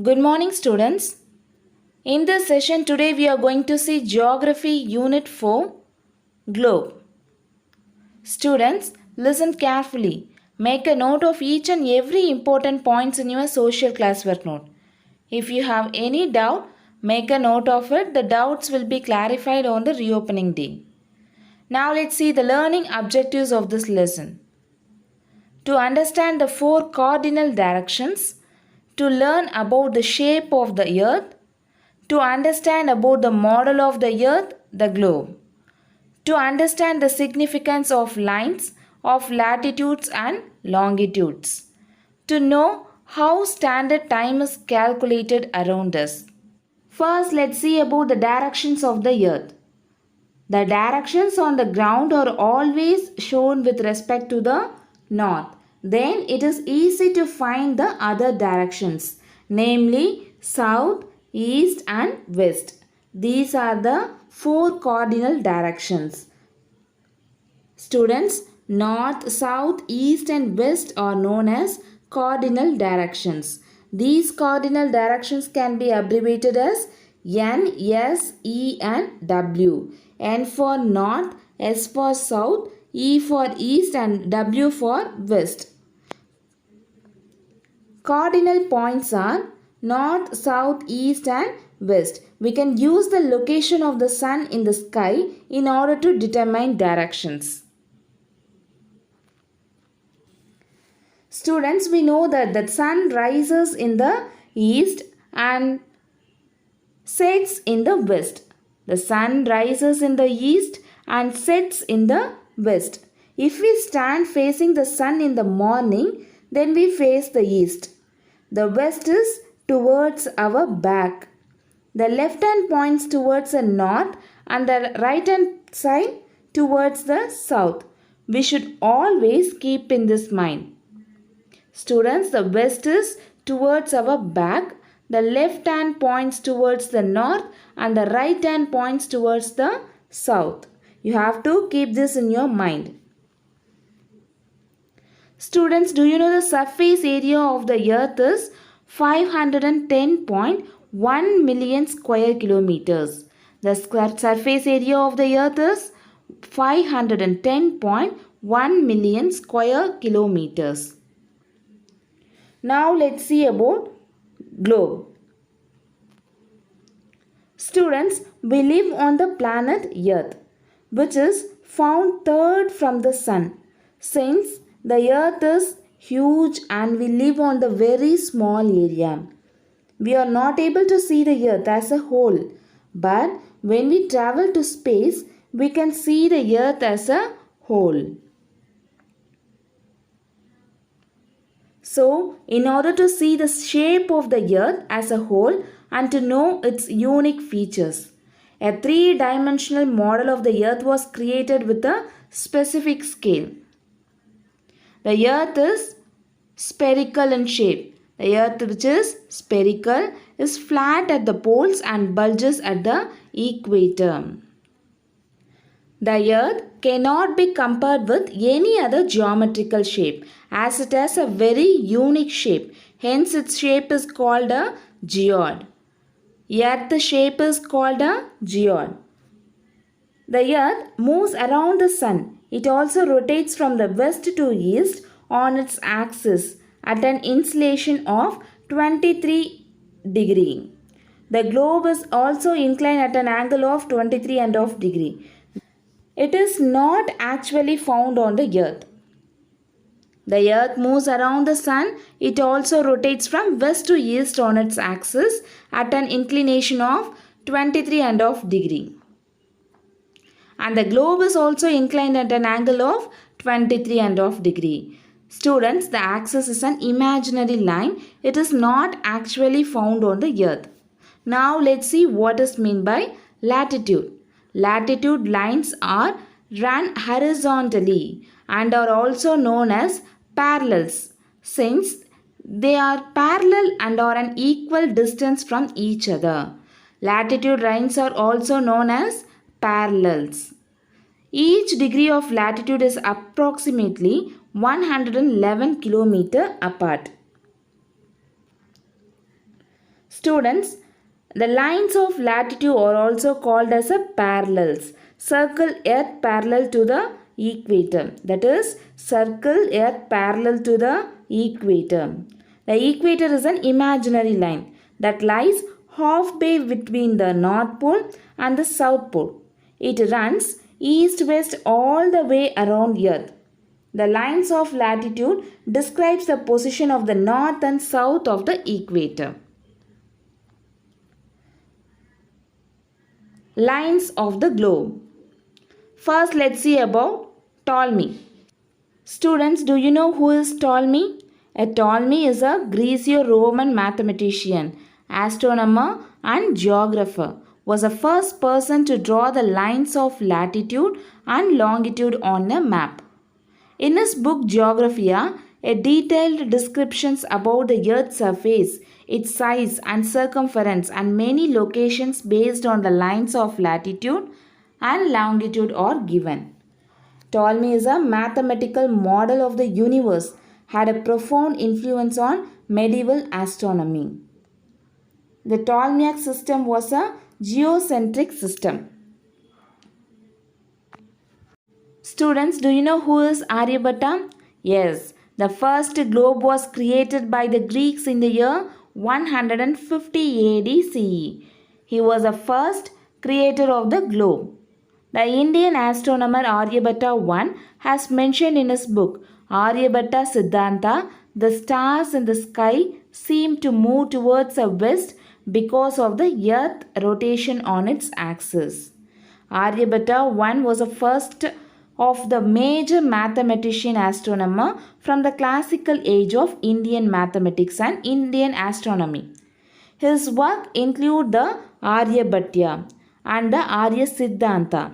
Good morning, students. In this session today, we are going to see Geography Unit 4 Globe. Students, listen carefully. Make a note of each and every important points in your social classwork note. If you have any doubt, make a note of it. The doubts will be clarified on the reopening day. Now let's see the learning objectives of this lesson. To understand the four cardinal directions, to learn about the shape of the earth, to understand about the model of the earth, the globe, to understand the significance of lines of latitudes and longitudes, to know how standard time is calculated around us. First, let's see about the directions of the earth. The directions on the ground are always shown with respect to the north. Then it is easy to find the other directions, namely south, east and west. These are the four cardinal directions. Students, north, south, east and west are known as cardinal directions. These cardinal directions can be abbreviated as N, S, E and W. N for north, S for south, E for east and W for west. Cardinal points are north, south, east and west. We can use the location of the sun in the sky in order to determine directions. Students, we know that the sun rises in the east and sets in the west. The sun rises in the east and sets in the west. If we stand facing the sun in the morning, then we face the east. The west is towards our back. The left hand points towards the north and the right hand side towards the south. We should always keep in this mind. Students, the west is towards our back, the left hand points towards the north and the right hand points towards the south. You have to keep this in your mind. Students, do you know the surface area of the earth is 510.1 million square kilometers. The surface area of the earth is 510.1 million square kilometers. Now let's see about globe. Students, we live on the planet Earth, which is found third from the sun. Since the earth is huge and we live on the very small area, we are not able to see the earth as a whole. But when we travel to space, we can see the earth as a whole. So, in order to see the shape of the earth as a whole and to know its unique features, a three-dimensional model of the earth was created with a specific scale. The earth is spherical in shape. The earth, which is spherical, is flat at the poles and bulges at the equator. The earth cannot be compared with any other geometrical shape as it has a very unique shape. Hence its shape is called a geode. Earth's shape is called a geode. The earth moves around the sun. It also rotates from the west to east on its axis at an inclination of 23 degrees. The globe is also inclined at an angle of 23.5 degrees. It is not actually found on the earth. The earth moves around the sun. It also rotates from west to east on its axis at an inclination of 23.5 degrees. And the globe is also inclined at an angle of 23.5 degrees. Students, the axis is an imaginary line. It is not actually found on the earth. Now let's see what is meant by latitude. Latitude lines are run horizontally and are also known as parallels since they are parallel and are an equal distance from each other. Latitude lines are also known as parallels. Each degree of latitude is approximately 111 km apart. Students, the lines of latitude are also called as a parallels. Circle Earth parallel to the equator. That is, circle Earth parallel to the equator. The equator is an imaginary line that lies halfway between the North Pole and the South Pole. It runs east-west all the way around Earth. The lines of latitude describes the position of the north and south of the equator. Lines of the globe. First, let's see about Ptolemy. Students, do you know who is Ptolemy? A Ptolemy is a Greco-Roman mathematician, astronomer and geographer. Was the first person to draw the lines of latitude and longitude on a map. In his book Geographia, a detailed descriptions about the Earth's surface, its size and circumference and many locations based on the lines of latitude and longitude are given. Ptolemy is a mathematical model of the universe, had a profound influence on medieval astronomy. The Ptolemaic system was a geocentric system. Students, do you know who is Aryabhatta? Yes, the first globe was created by the Greeks in the year 150 AD CE. He was the first creator of the globe. The Indian astronomer Aryabhatta I has mentioned in his book Aryabhatta Siddhanta, the stars in the sky seem to move towards the west because of the earth rotation on its axis. Aryabhatta I was the first of the major mathematician astronomer from the classical age of Indian mathematics and Indian astronomy. His work include the Aryabhatya and the Arya Siddhanta.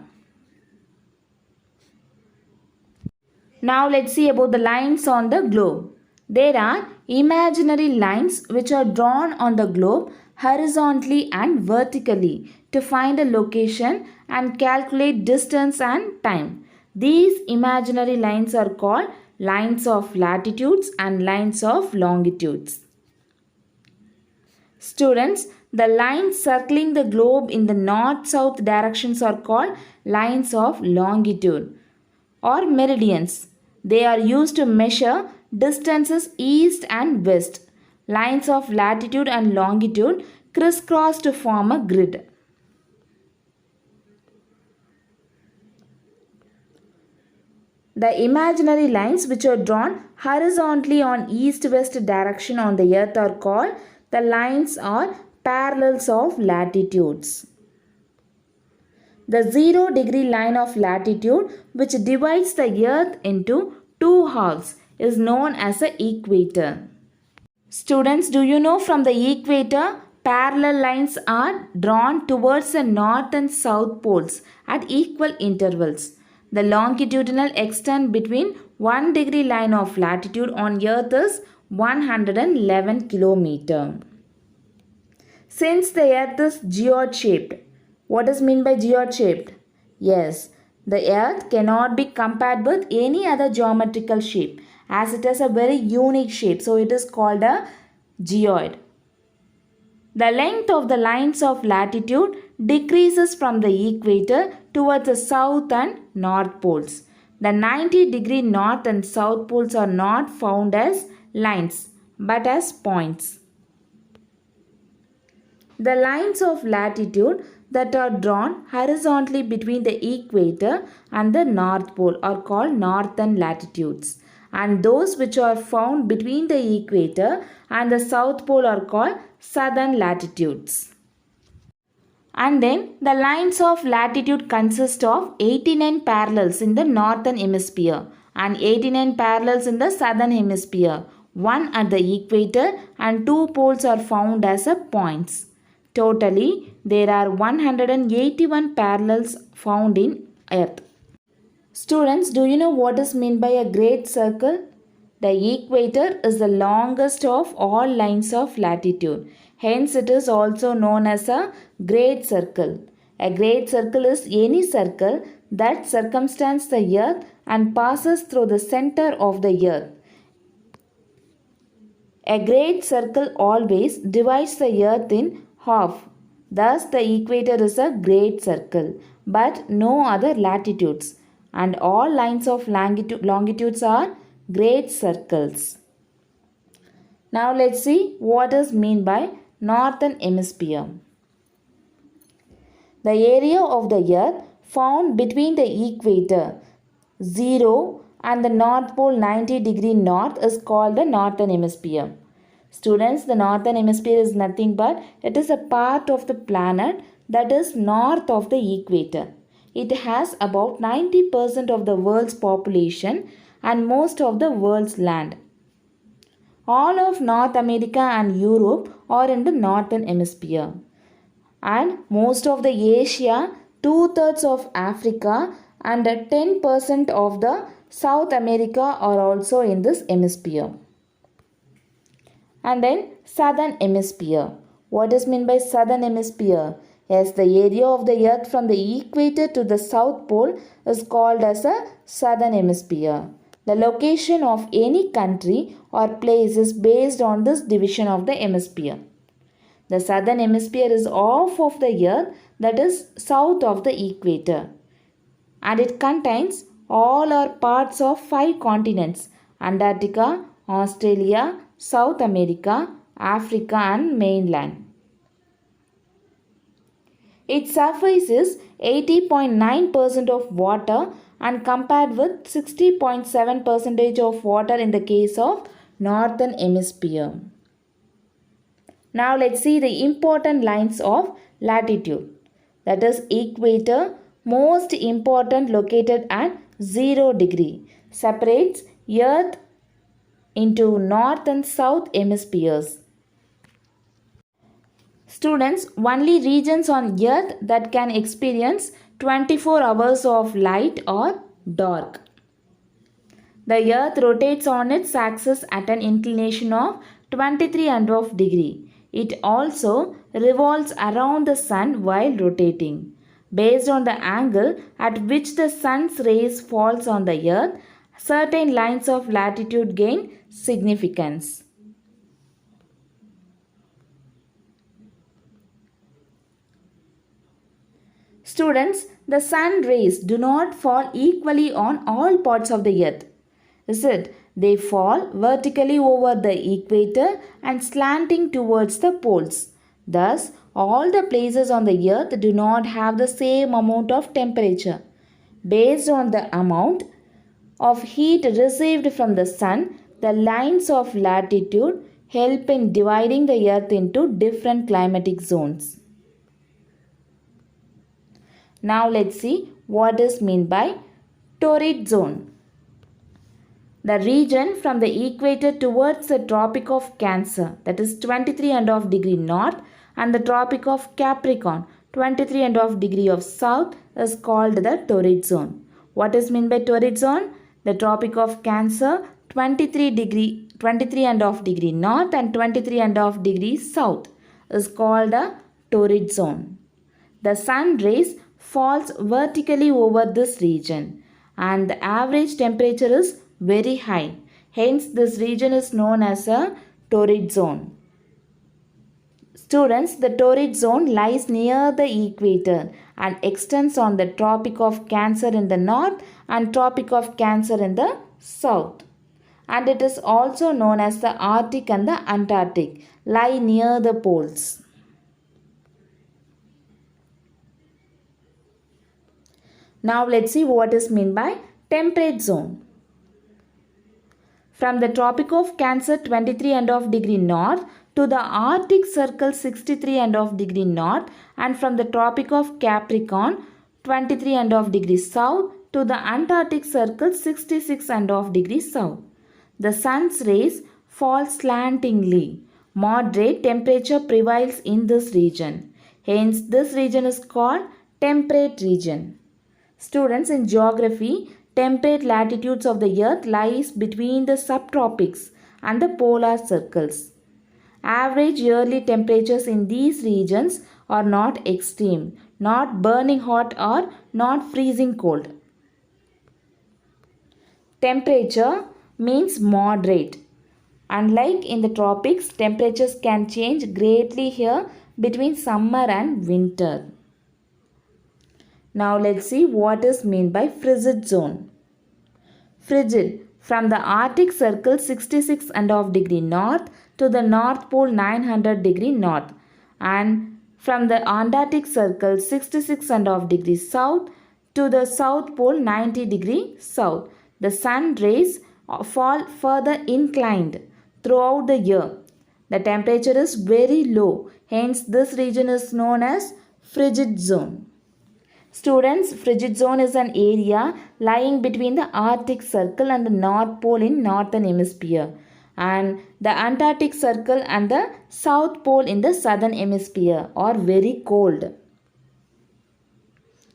Now let's see about the lines on the globe. There are imaginary lines which are drawn on the globe horizontally and vertically to find a location and calculate distance and time. These imaginary lines are called lines of latitudes and lines of longitudes. Students, the lines circling the globe in the north-south directions are called lines of longitude or meridians. They are used to measure distances east and west. Lines of latitude and longitude crisscross to form a grid. The imaginary lines which are drawn horizontally on east-west direction on the earth are called the lines or parallels of latitudes. The 0-degree line of latitude which divides the earth into two halves is known as the equator. Students, do you know from the equator, parallel lines are drawn towards the north and south poles at equal intervals. The longitudinal extent between 1-degree line of latitude on earth is 111 km. Since the earth is geode-shaped, what is meant by geode-shaped? Yes, the earth cannot be compared with any other geometrical shape as it has a very unique shape, so it is called a geoid. The length of the lines of latitude decreases from the equator towards the south and north poles. The 90-degree north and south poles are not found as lines but as points. The lines of latitude that are drawn horizontally between the equator and the north pole are called northern latitudes, and those which are found between the equator and the south pole are called southern latitudes. And then the lines of latitude consist of 89 parallels in the northern hemisphere and 89 parallels in the southern hemisphere. One at the equator and two poles are found as points. Totally, there are 181 parallels found in Earth. Students, do you know what is meant by a great circle? The equator is the longest of all lines of latitude. Hence, it is also known as a great circle. A great circle is any circle that circumstances the earth and passes through the center of the earth. A great circle always divides the earth in half. Thus, the equator is a great circle, but no other latitudes, and all lines of longitudes are great circles. Now, let's see what is meant by northern hemisphere. The area of the earth found between the equator 0 and the North Pole 90° north is called the northern hemisphere. Students, the northern hemisphere is nothing but it is a part of the planet that is north of the equator. It has about 90% of the world's population and most of the world's land. All of North America and Europe are in the northern hemisphere. And most of the Asia, 2/3 of Africa and 10% of the South America are also in this hemisphere. And then southern hemisphere. What is meant by southern hemisphere? Yes, the area of the earth from the equator to the south pole is called as a southern hemisphere. The location of any country or place is based on this division of the hemisphere. The southern hemisphere is half of the earth that is south of the equator, and it contains all or parts of 5 continents: Antarctica, Australia, South America, Africa and mainland. Its surface is 80.9% of water and compared with 60.7% of water in the case of northern hemisphere. Now let's see the important lines of latitude. That is equator, most important, located at 0°, separates earth into north and south hemispheres. Students, only regions on earth that can experience 24 hours of light or dark. The earth rotates on its axis at an inclination of 23.5 degrees. It also revolves around the sun while rotating. Based on the angle at which the sun's rays falls on the earth, certain lines of latitude gain significance. Students, the sun rays do not fall equally on all parts of the earth. Is it? They fall vertically over the equator and slanting towards the poles. Thus, all the places on the earth do not have the same amount of temperature. Based on the amount of heat received from the sun, the lines of latitude help in dividing the earth into different climatic zones. Now let's see what is meant by torrid zone. The region from the equator towards the Tropic of Cancer, that is 23.5 degrees north, and the Tropic of Capricorn, 23.5 degrees of south, is called the torrid zone. What is meant by torrid zone? The Tropic of Cancer, 23.5 degrees north and 23.5 degrees south, is called a torrid zone. The sun rays falls vertically over this region, and the average temperature is very high. Hence, this region is known as a torrid zone. Students, the torrid zone lies near the equator and extends on the Tropic of Cancer in the north and Tropic of Cancer in the south. And it is also known as the Arctic and the Antarctic, lie near the poles. Now let's see what is meant by temperate zone. From the Tropic of Cancer 23.5 degrees north to the Arctic Circle 63.5 degrees north, and from the Tropic of Capricorn 23.5 degrees south to the Antarctic Circle 66.5 degrees south. The sun's rays fall slantingly. Moderate temperature prevails in this region. Hence, this region is called temperate region. Students, in geography, temperate latitudes of the earth lies between the subtropics and the polar circles. Average yearly temperatures in these regions are not extreme, not burning hot or not freezing cold. Temperature means moderate. Unlike in the tropics, temperatures can change greatly here between summer and winter. Now let's see what is meant by frigid zone. Frigid, from the Arctic Circle 66.5 degree north to the North Pole 900 degree north, and from the Antarctic Circle 66.5 degrees south to the South Pole 90 degree south. The sun rays fall further inclined throughout the year. The temperature is very low, hence this region is known as frigid zone. Students, frigid zone is an area lying between the Arctic Circle and the North Pole in Northern Hemisphere, and the Antarctic Circle and the South Pole in the Southern Hemisphere are very cold.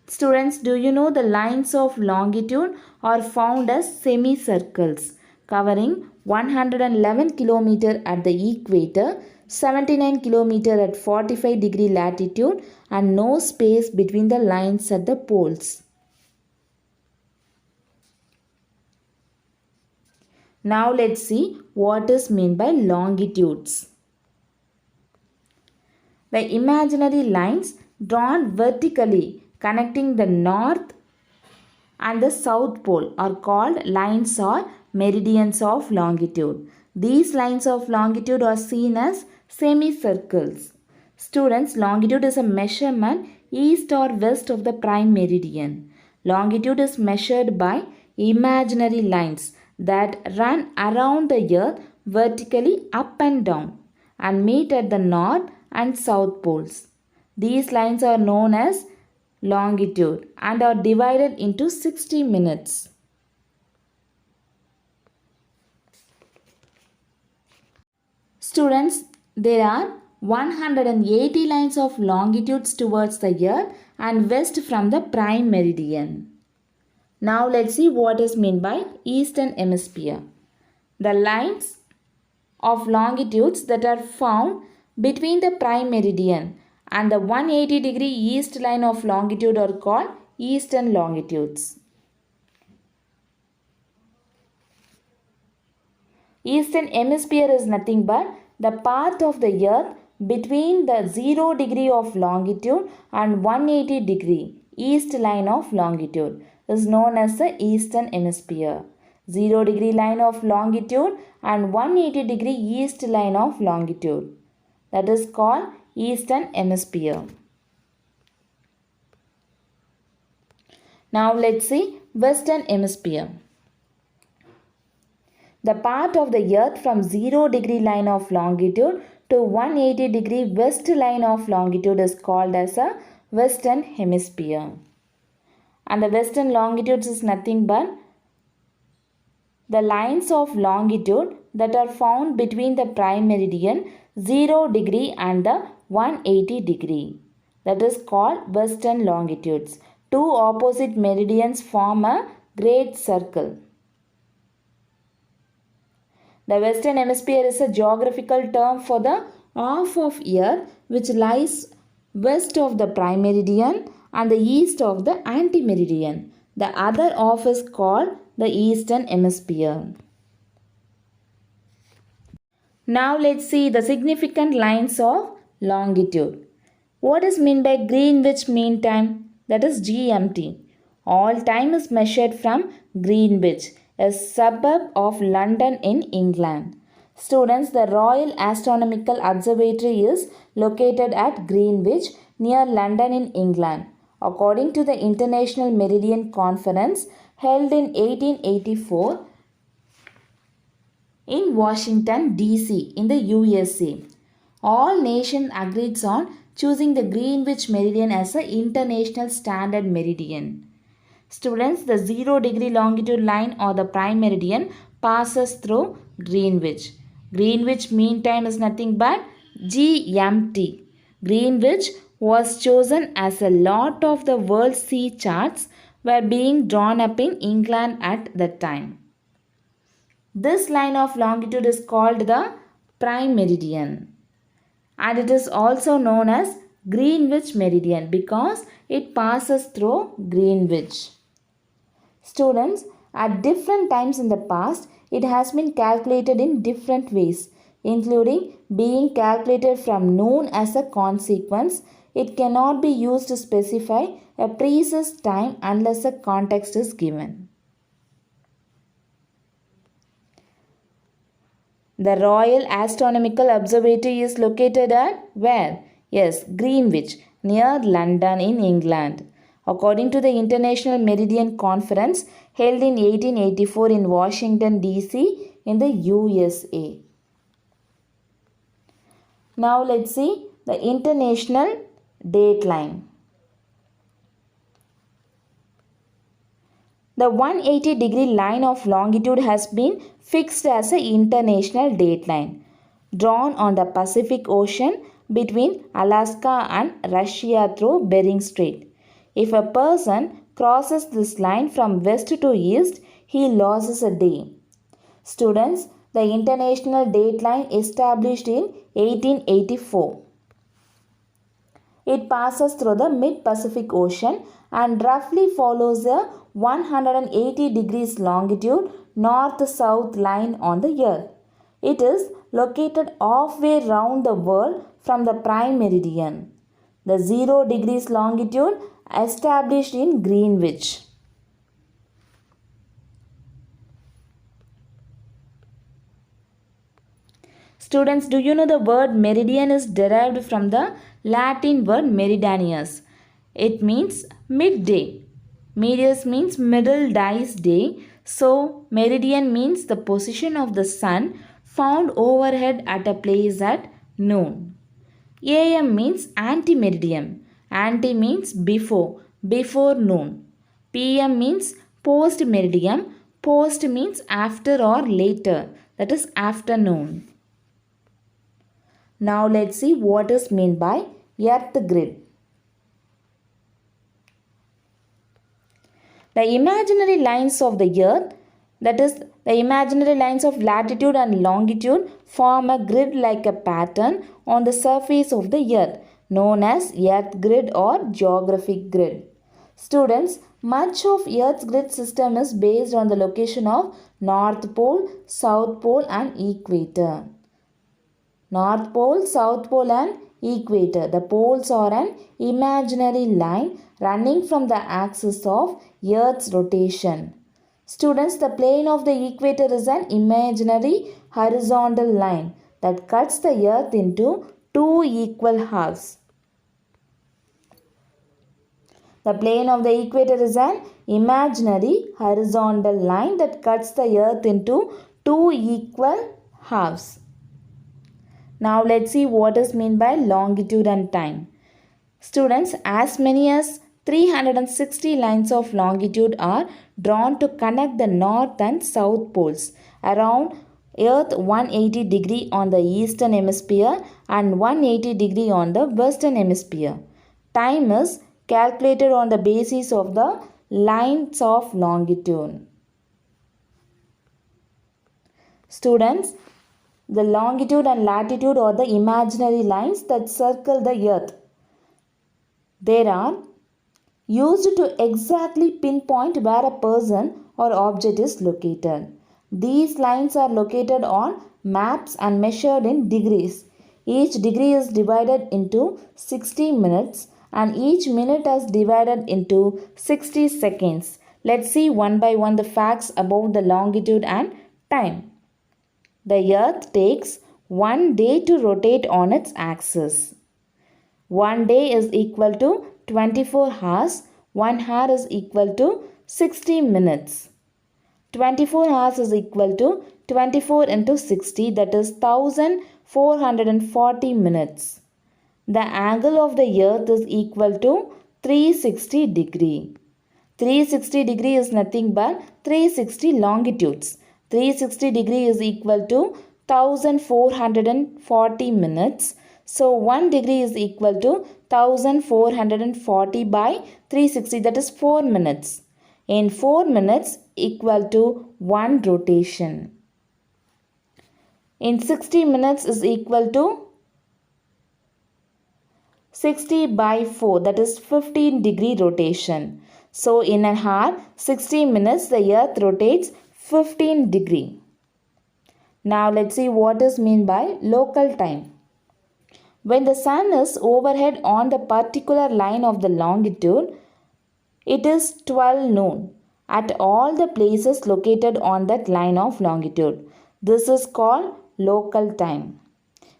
Students, do you know the lines of longitude are found as semicircles covering 111 km at the equator, 79 km at 45 degree latitude, and no space between the lines at the poles. Now let's see what is meant by longitudes. The imaginary lines drawn vertically connecting the north and the south pole are called lines or meridians of longitude. These lines of longitude are seen as semicircles. Students, longitude is a measurement east or west of the prime meridian. Longitude is measured by imaginary lines that run around the earth vertically up and down and meet at the north and south poles. These lines are known as longitude and are divided into 60 minutes. Students, there are 180 lines of longitudes towards the earth and west from the prime meridian. Now let's see what is meant by eastern hemisphere. The lines of longitudes that are found between the prime meridian and the 180 degree east line of longitude are called eastern longitudes. Eastern hemisphere is nothing but the part of the earth between the 0 degree of longitude and 180 degree east line of longitude is known as the eastern hemisphere. 0 degree line of longitude and 180 degree east line of longitude, that is called eastern hemisphere. Now let's see western hemisphere. The part of the earth from 0 degree line of longitude to 180 degree west line of longitude is called as a western hemisphere. And the western longitudes is nothing but the lines of longitude that are found between the prime meridian 0 degree and the 180 degree. That is called western longitudes. Two opposite meridians form a great circle. The western hemisphere is a geographical term for the half of earth which lies west of the prime meridian and the east of the anti-meridian. The other half is called the eastern hemisphere. Now let's see the significant lines of longitude. What is meant by Greenwich Mean Time? That is GMT. All time is measured from Greenwich, a suburb of London in England. Students, the Royal Astronomical Observatory is located at Greenwich near London in England. According to the International Meridian Conference held in 1884 in Washington, D.C. in the USA, all nations agreed on choosing the Greenwich Meridian as the international standard meridian. Students, the 0 degree longitude line or the prime meridian passes through Greenwich. Greenwich Mean Time is nothing but GMT. Greenwich was chosen as a lot of the world sea charts were being drawn up in England at that time. This line of longitude is called the prime meridian, and it is also known as Greenwich Meridian because it passes through Greenwich. Students, at different times in the past, it has been calculated in different ways, including being calculated from noon as a consequence. It cannot be used to specify a precise time unless a context is given. The Royal Astronomical Observatory is located at where? Yes, Greenwich, near London in England. According to the International Meridian Conference held in 1884 in Washington, D.C. in the USA. Now let's see the international dateline. The 180-degree line of longitude has been fixed as an international dateline drawn on the Pacific Ocean between Alaska and Russia through Bering Strait. If a person crosses this line from west to east, he loses a day. Students, the international dateline established in 1884. It passes through the mid-Pacific Ocean and roughly follows a 180 degrees longitude north-south line on the earth. It is located halfway round the world from the prime meridian. The 0 degrees longitude established in Greenwich. Students, do you know the word meridian is derived from the Latin word meridianus? It means midday. Medius means middle dice day. So, meridian means the position of the sun found overhead at a place at noon. AM means anti-meridian. Anti means before noon. PM means post-meridian. Post means after or later, that is afternoon. Now let's see what is meant by earth grid. The imaginary lines of the earth, that is the imaginary lines of latitude and longitude, form a grid like a pattern on the surface of the earth, known as earth grid or geographic grid. Students, much of Earth's grid system is based on the location of North Pole, South Pole and equator. North Pole, South Pole and equator. The poles are an imaginary line running from the axis of Earth's rotation. Students, the plane of the equator is an imaginary horizontal line that cuts the Earth into two equal halves. The plane of the equator is an imaginary horizontal line that cuts the Earth into two equal halves. Now let's see what is meant by longitude and time. Students, as many as 360 lines of longitude are drawn to connect the north and south poles around Earth 180 degree on the eastern hemisphere and 180 degree on the western hemisphere. Time is calculated on the basis of the lines of longitude. Students, the longitude and latitude are the imaginary lines that circle the earth. They are used to exactly pinpoint where a person or object is located. These lines are located on maps and measured in degrees. Each degree is divided into 60 minutes and each minute is divided into 60 seconds. Let's see one by one the facts about the longitude and time. The earth takes 1 day to rotate on its axis. 1 day is equal to 24 hours. 1 hour is equal to 60 minutes. 24 hours is equal to 24 into 60, that is 1440 minutes. The angle of the earth is equal to 360 degree. 360 degree is nothing but 360 longitudes. 360 degree is equal to 1440 minutes. So 1 degree is equal to 1440 by 360, that is 4 minutes. In 4 minutes equal to 1 rotation. In 60 minutes is equal to 60 by 4, that is 15 degree rotation. So in an hour, 60 minutes the earth rotates 15 degree. Now let's see what is meant by local time. When the sun is overhead on the particular line of the longitude, it is 12 noon at all the places located on that line of longitude. This is called local time.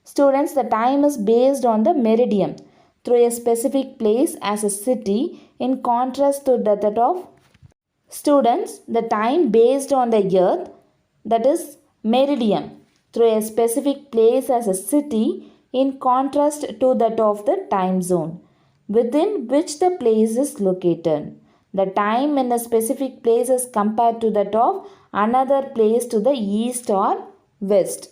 Students, the time is based on the meridian through a specific place as a city in contrast to that of students, the time based on the earth, that is meridian, through a specific place as a city in contrast to that of the time zone within which the place is located. The time in a specific place is compared to that of another place to the east or west.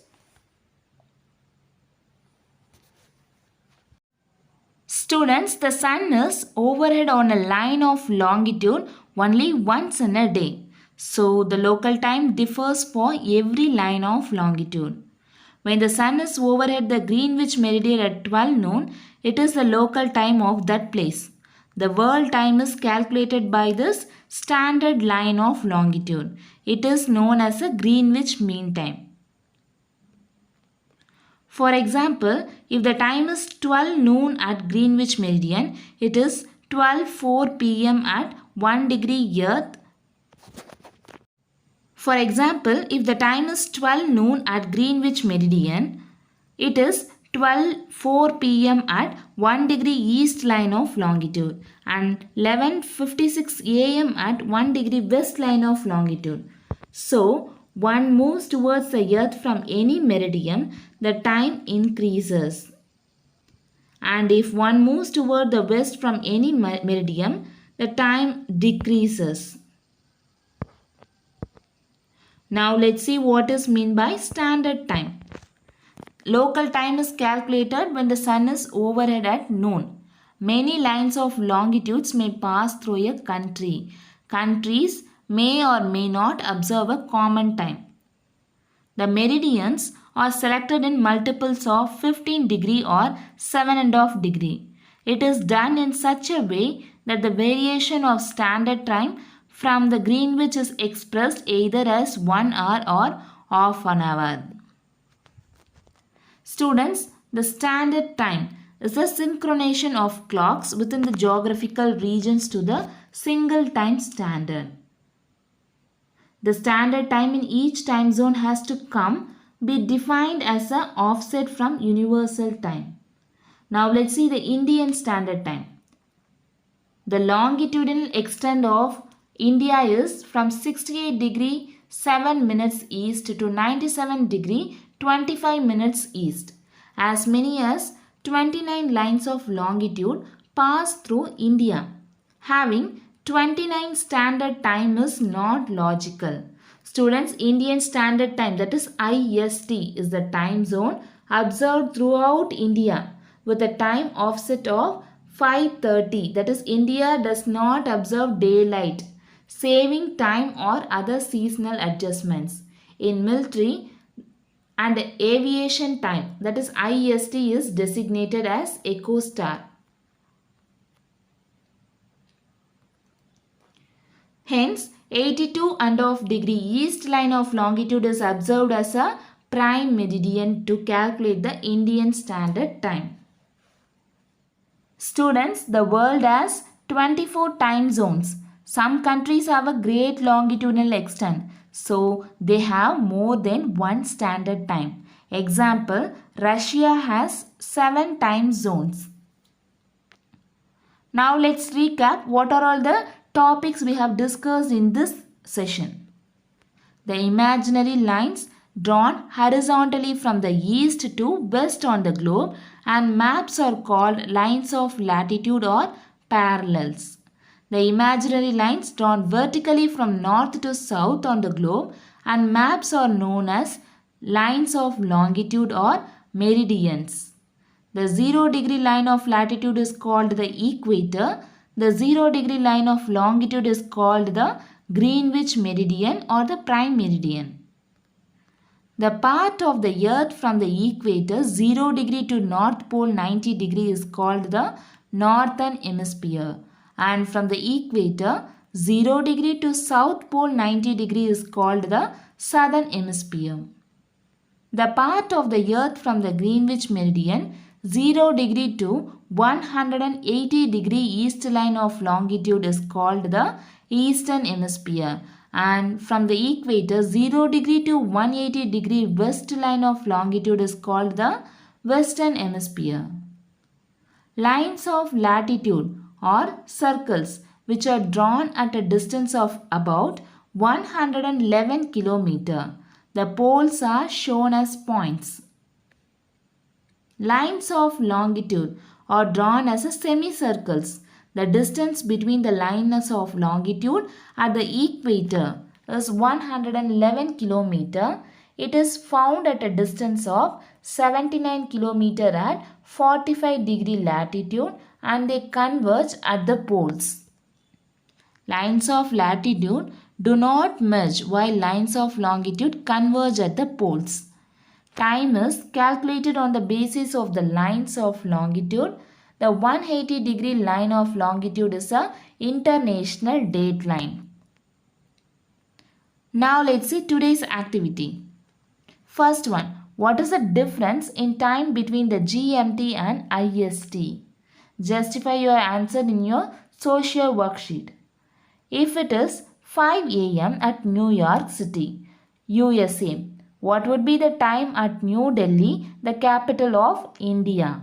Students, the sun is overhead on a line of longitude only once in a day. So, the local time differs for every line of longitude. When the sun is overhead the Greenwich meridian at 12 noon, it is the local time of that place. The world time is calculated by this standard line of longitude. It is known as a Greenwich Mean Time. For example, if the time is 12 noon at Greenwich meridian, it is 12:04 p.m. at 1 degree earth. For example, if the time is 12 noon at Greenwich meridian, it is 12:04 p.m. at 1 degree east line of longitude and 11:56 a.m. at 1 degree west line of longitude. So, one moves towards the earth from any meridian, the time increases. And if one moves toward the west from any meridian, the time decreases. Now let's see what is meant by standard time. Local time is calculated when the sun is overhead at noon. Many lines of longitudes may pass through a country. Countries may or may not observe a common time. The meridians are selected in multiples of 15 degree or 7.5 degree. It is done in such a way that the variation of standard time from the Greenwich is expressed either as 1 hour or half an hour. Students, the standard time is the synchronization of clocks within the geographical regions to the single time standard. The standard time in each time zone has to be defined as an offset from universal time. Now let's see the Indian standard time. The longitudinal extent of India is from 68 degree 7 minutes east to 97 degree 25 minutes east. As many as 29 lines of longitude pass through India. Having 29 standard time is not logical. Students, Indian standard time, that is IST, is the time zone observed throughout India with a time offset of 5:30. That is, India does not observe daylight, saving time or other seasonal adjustments. In military and aviation time, that is IST, is designated as Echo Star. Hence, 82.5 degree east line of longitude is observed as a prime meridian to calculate the Indian standard time. Students, the world has 24 time zones. Some countries have a great longitudinal extent, so they have more than one standard time. Example, Russia has 7 time zones. Now let's recap what are all the topics we have discussed in this session. The imaginary lines drawn horizontally from the east to west on the globe and maps are called lines of latitude or parallels. The imaginary lines drawn vertically from north to south on the globe and maps are known as lines of longitude or meridians. The 0 degree line of latitude is called the equator. The 0 degree line of longitude is called the Greenwich meridian or the prime meridian. The part of the earth from the equator 0 degree to north pole 90 degree is called the northern hemisphere, and from the equator 0 degree to south pole 90 degree is called the southern hemisphere. The part of the earth from the Greenwich meridian 0 degree to 180 degree east line of longitude is called the eastern hemisphere, and from the equator 0 degree to 180 degree west line of longitude is called the western hemisphere. Lines of latitude or circles which are drawn at a distance of about 111 km. The poles are shown as points. Lines of longitude are drawn as semicircles. The distance between the lines of longitude at the equator is 111 km. It is found at a distance of 79 km at 45 degree latitude, and they converge at the poles. Lines of latitude do not merge while lines of longitude converge at the poles. Time is calculated on the basis of the lines of longitude. The 180 degree line of longitude is an international date line. Now let's see today's activity. First one, what is the difference in time between the GMT and IST? Justify your answer in your social worksheet. If it is 5 a.m. at New York City, USA, what would be the time at New Delhi, the capital of India?